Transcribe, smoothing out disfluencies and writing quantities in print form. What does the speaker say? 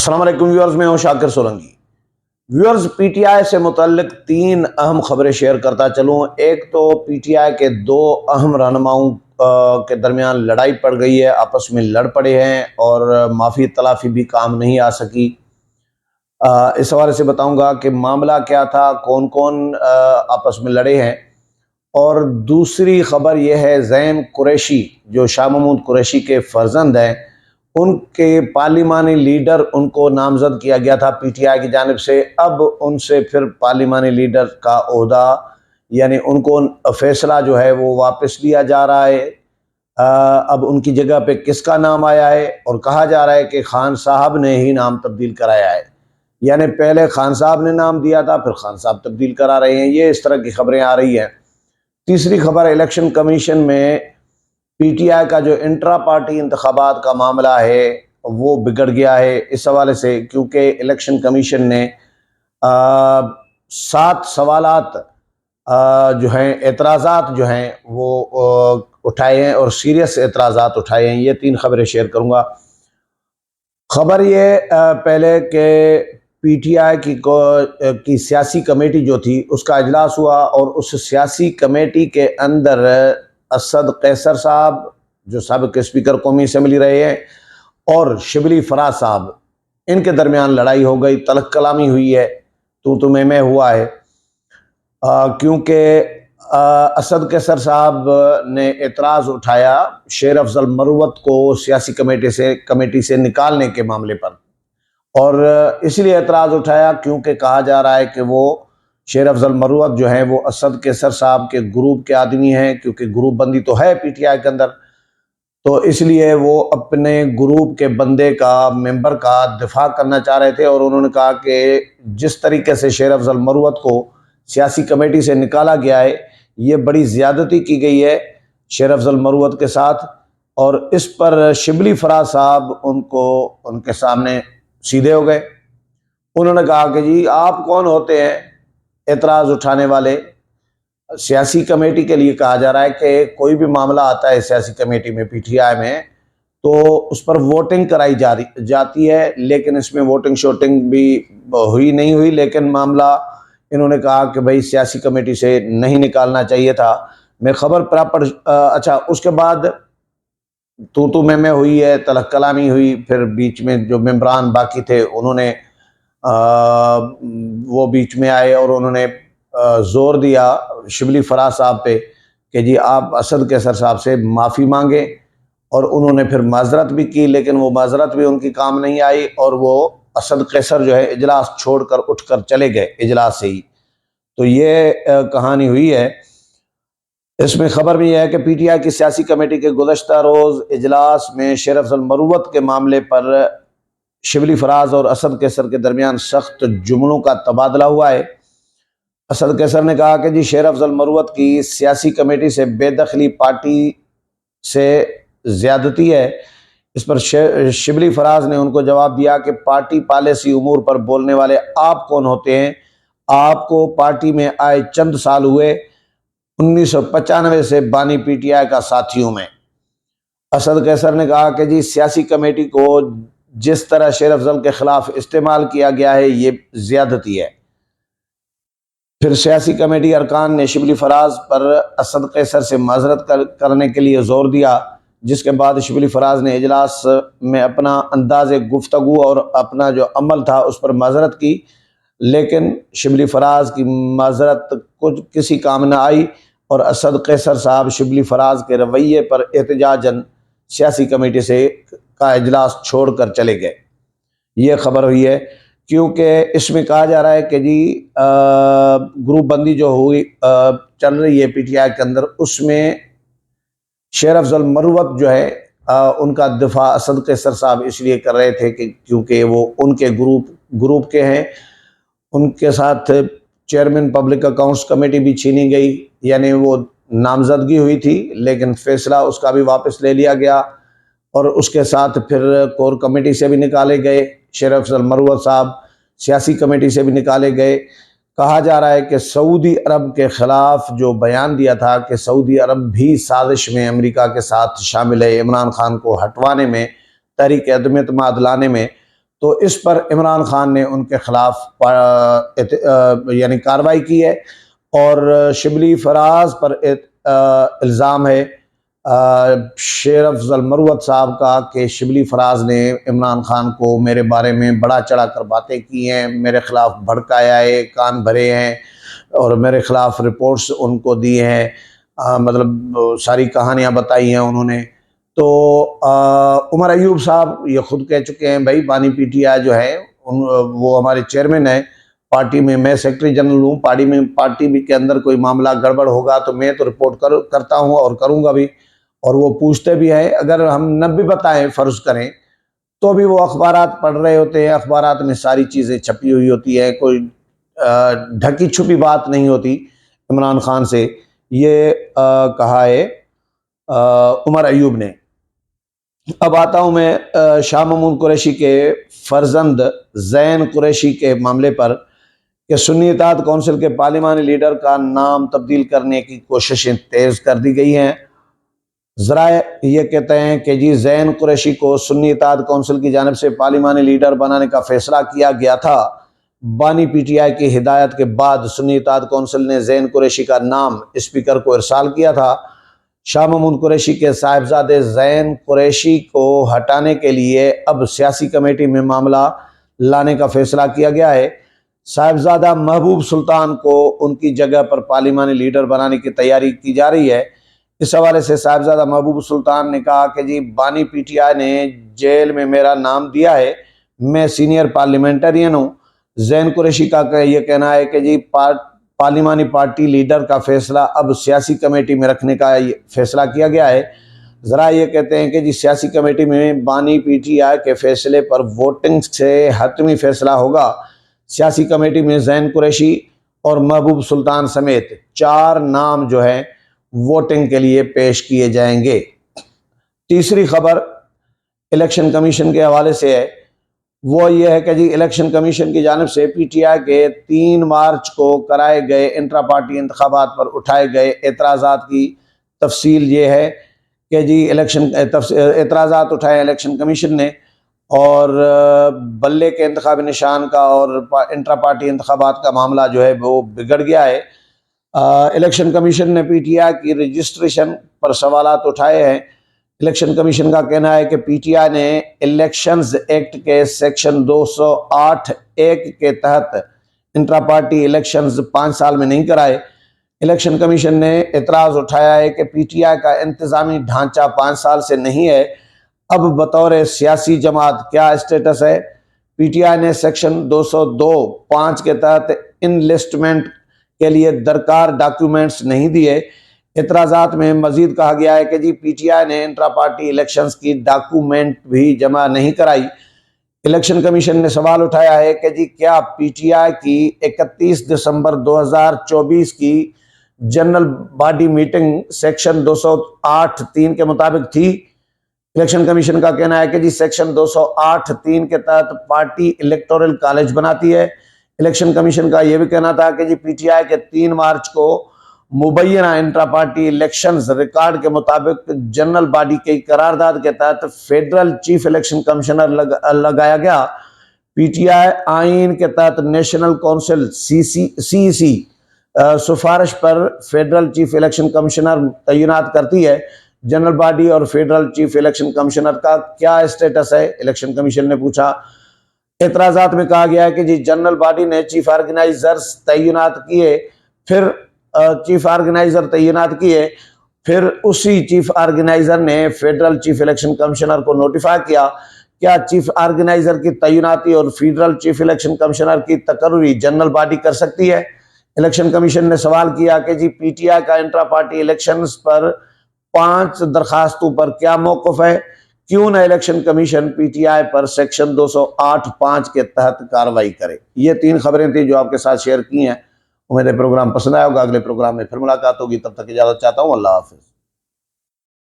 السلام علیکم ویورز، میں ہوں Shakir Solangi. Viewers, P T I سے متعلق 3 اہم خبریں شیئر کرتا چلوں۔ ایک تو پی ٹی آئی کے 2 اہم رہنماؤں کے درمیان لڑائی پڑ گئی ہے، آپس میں لڑ پڑے ہیں اور معافی تلافی بھی کام نہیں آ سکی۔ اس حوالے سے بتاؤں گا کہ معاملہ کیا تھا، کون کون آپس میں لڑے ہیں۔ اور دوسری خبر یہ ہے، زین قریشی جو شاہ محمود قریشی کے فرزند ہیں، ان کے پارلیمانی لیڈر ان کو نامزد کیا گیا تھا پی ٹی آئی کی جانب سے۔ اب ان سے پھر پارلیمانی لیڈر کا عہدہ یعنی ان کو فیصلہ جو ہے وہ واپس لیا جا رہا ہے۔ اب ان کی جگہ پہ کس کا نام آیا ہے، اور کہا جا رہا ہے کہ خان صاحب نے ہی نام تبدیل کرایا ہے، یعنی پہلے خان صاحب نے نام دیا تھا، پھر خان صاحب تبدیل کرا رہے ہیں۔ یہ اس طرح کی خبریں آ رہی ہیں۔ تیسری خبر، الیکشن کمیشن میں پی ٹی آئی کا جو انٹرا پارٹی انتخابات کا معاملہ ہے وہ بگڑ گیا ہے اس حوالے سے، کیونکہ الیکشن کمیشن نے 7 سوالات جو ہیں، اعتراضات جو ہیں وہ اٹھائے ہیں، اور سیریس اعتراضات اٹھائے ہیں۔ یہ 3 خبریں شیئر کروں گا۔ خبر یہ پہلے کہ پی ٹی آئی کی سیاسی کمیٹی جو تھی اس کا اجلاس ہوا، اور اس سیاسی کمیٹی کے اندر اسد قیصر صاحب جو سابق اسپیکر قومی اسمبلی رہے ہیں، اور شبلی فراز صاحب، ان کے درمیان لڑائی ہو گئی، تلخ کلامی ہوئی ہے، تو میں ہوا ہے، کیونکہ اسد قیصر صاحب نے اعتراض اٹھایا شیر افضل مروت کو سیاسی کمیٹی سے نکالنے کے معاملے پر۔ اور اس لیے اعتراض اٹھایا کیونکہ کہا جا رہا ہے کہ وہ شیر افضل مروت جو ہیں وہ اسد قیصر صاحب کے گروپ کے آدمی ہیں، کیونکہ گروپ بندی تو ہے پی ٹی آئی کے اندر، تو اس لیے وہ اپنے گروپ کے بندے کا، ممبر کا دفاع کرنا چاہ رہے تھے۔ اور انہوں نے کہا کہ جس طریقے سے شیر افضل مروت کو سیاسی کمیٹی سے نکالا گیا ہے، یہ بڑی زیادتی کی گئی ہے شیر افضل مروت کے ساتھ، اور اس پر شبلی فراز صاحب ان کے سامنے سیدھے ہو گئے۔ انہوں نے کہا کہ جی آپ کون ہوتے ہیں اعتراض اٹھانے والے؟ سیاسی کمیٹی کے لیے کہا جا رہا ہے کہ کوئی بھی معاملہ آتا ہے سیاسی کمیٹی میں، پی ٹی آئی میں، تو اس پر ووٹنگ کرائی جاتی ہے، لیکن اس میں ووٹنگ شوٹنگ بھی نہیں ہوئی، لیکن معاملہ انہوں نے کہا کہ بھائی سیاسی کمیٹی سے نہیں نکالنا چاہیے تھا۔ میں خبر پراپر اچھا، اس کے بعد تو میں ہوئی ہے، تلخ کلامی ہوئی، پھر بیچ میں جو ممبران باقی تھے انہوں نے وہ بیچ میں آئے، اور انہوں نے زور دیا شبلی فراز صاحب پہ کہ جی آپ اسد قیصر صاحب سے معافی مانگیں، اور انہوں نے پھر معذرت بھی کی، لیکن وہ معذرت بھی ان کی کام نہیں آئی، اور وہ اسد قیصر جو ہے اجلاس چھوڑ کر اٹھ کر چلے گئے اجلاس سے ہی۔ تو یہ کہانی ہوئی ہے۔ اس میں خبر بھی ہے کہ پی ٹی آئی کی سیاسی کمیٹی کے گزشتہ روز اجلاس میں شیر افضل مروت کے معاملے پر شبلی فراز اور اسد قیصر کے درمیان سخت جملوں کا تبادلہ ہوا ہے۔ اسد قیصر نے کہا کہ جی شیر افضل مروت کی سیاسی کمیٹی سے بے دخلی پارٹی سے زیادتی ہے۔ اس پر شبلی فراز نے ان کو جواب دیا کہ پارٹی پالیسی امور پر بولنے والے آپ کون ہوتے ہیں؟ آپ کو پارٹی میں آئے چند سال ہوئے، 1995 سے بانی پی ٹی آئی کا ساتھی ہوں میں۔ اسد قیصر نے کہا کہ جی سیاسی کمیٹی کو جس طرح شیر افضل کے خلاف استعمال کیا گیا ہے یہ زیادتی ہے۔ پھر سیاسی کمیٹی ارکان نے شبلی فراز پر اسد قیصر سے معذرت کرنے کے لیے زور دیا، جس کے بعد شبلی فراز نے اجلاس میں اپنا انداز گفتگو اور اپنا جو عمل تھا اس پر معذرت کی، لیکن شبلی فراز کی معذرت کسی کام نہ آئی، اور اسد قیصر صاحب شبلی فراز کے رویے پر احتجاجاً سیاسی کمیٹی سے کا اجلاس چھوڑ کر چلے گئے۔ یہ خبر ہوئی ہے، کیونکہ اس میں کہا جا رہا ہے کہ جی گروپ بندی جو ہوئی چل رہی ہے پی ٹی آئی کے اندر، اس میں شیر افضل مروت جو ہے ان کا دفاع اسد قیصر صاحب اس لیے کر رہے تھے کہ کیونکہ وہ ان کے گروپ کے ہیں۔ ان کے ساتھ چیئرمین پبلک اکاؤنٹس کمیٹی بھی چھینی گئی، یعنی وہ نامزدگی ہوئی تھی لیکن فیصلہ اس کا بھی واپس لے لیا گیا، اور اس کے ساتھ پھر کور کمیٹی سے بھی نکالے گئے شیر افضل مروت صاحب، سیاسی کمیٹی سے بھی نکالے گئے۔ کہا جا رہا ہے کہ سعودی عرب کے خلاف جو بیان دیا تھا کہ سعودی عرب بھی سازش میں امریکہ کے ساتھ شامل ہے عمران خان کو ہٹوانے میں، تحریک عدم اعتماد لانے میں، تو اس پر عمران خان نے ان کے خلاف یعنی کارروائی کی ہے، اور شبلی فراز پر الزام ہے شیر افضل مروت صاحب کا کہ شبلی فراز نے عمران خان کو میرے بارے میں بڑا چڑھا کر باتیں کی ہیں، میرے خلاف بھڑکایا ہے، کان بھرے ہیں، اور میرے خلاف رپورٹس ان کو دی ہیں، مطلب ساری کہانیاں بتائی ہیں انہوں نے۔ تو عمر ایوب صاحب یہ خود کہہ چکے ہیں بھائی بانی پی ٹی آئی جو ہے وہ ہمارے چیئرمین ہیں پارٹی میں سیکرٹری جنرل ہوں، پارٹی کے اندر کوئی معاملہ گڑبڑ ہوگا تو میں تو رپورٹ کرتا ہوں اور کروں گا بھی، اور وہ پوچھتے بھی ہیں۔ اگر ہم نہ بھی بتائیں فرض کریں تو بھی وہ اخبارات پڑھ رہے ہوتے ہیں، اخبارات میں ساری چیزیں چھپی ہوئی ہوتی ہے، کوئی ڈھکی چھپی بات نہیں ہوتی عمران خان سے، یہ کہا ہے عمر ایوب نے۔ اب آتا ہوں میں شاہ محمود قریشی کے فرزند زین قریشی کے معاملے پر کہ سنی اتحاد کونسل کے پارلیمانی لیڈر کا نام تبدیل کرنے کی کوششیں تیز کر دی گئی ہیں۔ ذرائع یہ کہتے ہیں کہ جی زین قریشی کو سنی اتحاد کونسل کی جانب سے پارلیمانی لیڈر بنانے کا فیصلہ کیا گیا تھا۔ بانی پی ٹی آئی کی ہدایت کے بعد سنی اتحاد کونسل نے زین قریشی کا نام اسپیکر کو ارسال کیا تھا۔ شاہ محمود قریشی کے صاحبزادے زین قریشی کو ہٹانے کے لیے اب سیاسی کمیٹی میں معاملہ لانے کا فیصلہ کیا گیا ہے۔ صاحبزادہ محبوب سلطان کو ان کی جگہ پر پارلیمانی لیڈر بنانے کی تیاری کی جا رہی ہے۔ اس حوالے سے صاحبزادہ محبوب سلطان نے کہا کہ جی بانی پی ٹی آئی نے جیل میں میرا نام دیا ہے، میں سینئر پارلیمنٹرین ہوں۔ زین قریشی کا یہ کہنا ہے کہ جی پارلیمانی پارٹی لیڈر کا فیصلہ اب سیاسی کمیٹی میں رکھنے کا فیصلہ کیا گیا ہے۔ ذرائع یہ کہتے ہیں کہ جی سیاسی کمیٹی میں بانی پی ٹی آئی کے فیصلے پر ووٹنگ سے حتمی فیصلہ ہوگا۔ سیاسی کمیٹی میں زین قریشی اور محبوب سلطان سمیت 4 نام جو ہیں ووٹنگ کے لیے پیش کیے جائیں گے۔ تیسری خبر الیکشن کمیشن کے حوالے سے ہے، وہ یہ ہے کہ جی الیکشن کمیشن کی جانب سے پی ٹی آئی کے 3 مارچ کو کرائے گئے انٹرا پارٹی انتخابات پر اٹھائے گئے اعتراضات کی تفصیل یہ ہے کہ جی اعتراضات اٹھائے الیکشن کمیشن نے، اور بلے کے انتخابی نشان کا اور انٹرا پارٹی انتخابات کا معاملہ جو ہے وہ بگڑ گیا ہے۔ الیکشن کمیشن نے پی ٹی آئی کی رجسٹریشن پر سوالات اٹھائے ہیں۔ الیکشن کمیشن کا کہنا ہے کہ پی ٹی آئی نے الیکشنز ایکٹ کے سیکشن 208(1) کے تحت انٹرا پارٹی الیکشنز 5 سال میں نہیں کرائے۔ الیکشن کمیشن نے اعتراض اٹھایا ہے کہ پی ٹی آئی کا انتظامی ڈھانچہ 5 سال سے نہیں ہے، اب بطور سیاسی جماعت کیا اسٹیٹس ہے۔ پی ٹی آئی نے سیکشن 202(5) کے تحت انلسٹمنٹ کے لیے درکار ڈاکیومنٹس نہیں دیے۔ اعتراضات میں مزید کہا گیا ہے کہ جی پی ٹی آئی نے انٹرا پارٹی الیکشنز کی ڈاکیومنٹ بھی جمع نہیں کرائی۔ الیکشن کمیشن نے سوال اٹھایا ہے کہ جی کیا پی ٹی آئی کی 31 دسمبر 2024 کی جنرل باڈی میٹنگ سیکشن 208(3) کے مطابق تھی۔ الیکشن کمیشن کا کہنا ہے کہ جی سیکشن 208(3) کے تحت پارٹی الیکٹورل کالج بناتی ہے۔ الیکشن کمیشن کا یہ بھی کہنا تھا کہ جی پی ٹی آئی کے 3 مارچ کو مبینہ انٹرا پارٹی الیکشنز ریکارڈ کے مطابق جنرل باڈی کی قرارداد کے تحت فیڈرل چیف الیکشن کمشنر لگایا گیا۔ پی ٹی آئی آئین کے تحت نیشنل کونسل CEC سفارش پر فیڈرل چیف الیکشن کمشنر تعینات کرتی ہے۔ جنرل باڈی اور فیڈرل چیف الیکشن کمشنر کا کیا اسٹیٹس ہے، الیکشن کمیشن نے پوچھا۔ اعتراضات میں کہا گیا ہے کہ جی جنرل باڈی نے چیف آرگنائزرز تعینات کیے، پھر اسی چیف آرگنائزر نے فیڈرل چیف الیکشن کمشنر کو نوٹیفائی کیا۔ کیا چیف آرگنائزر کی تعیناتی اور فیڈرل چیف الیکشن کمشنر کی تقرری جنرل باڈی کر سکتی ہے؟ الیکشن کمیشن نے سوال کیا کہ جی پی ٹی آئی کا انٹرا پارٹی الیکشنز پر 5 درخواستوں پر کیا موقف ہے؟ کیوں نہ الیکشن کمیشن پی ٹی آئی پر سیکشن 208(5) کے تحت کارروائی کرے؟ یہ 3 خبریں تھیں جو آپ کے ساتھ شیئر کی ہیں۔ امید ہے پروگرام پسند آیا ہوگا، اگلے پروگرام میں پھر ملاقات ہوگی، تب تک اجازت چاہتا ہوں، اللہ حافظ۔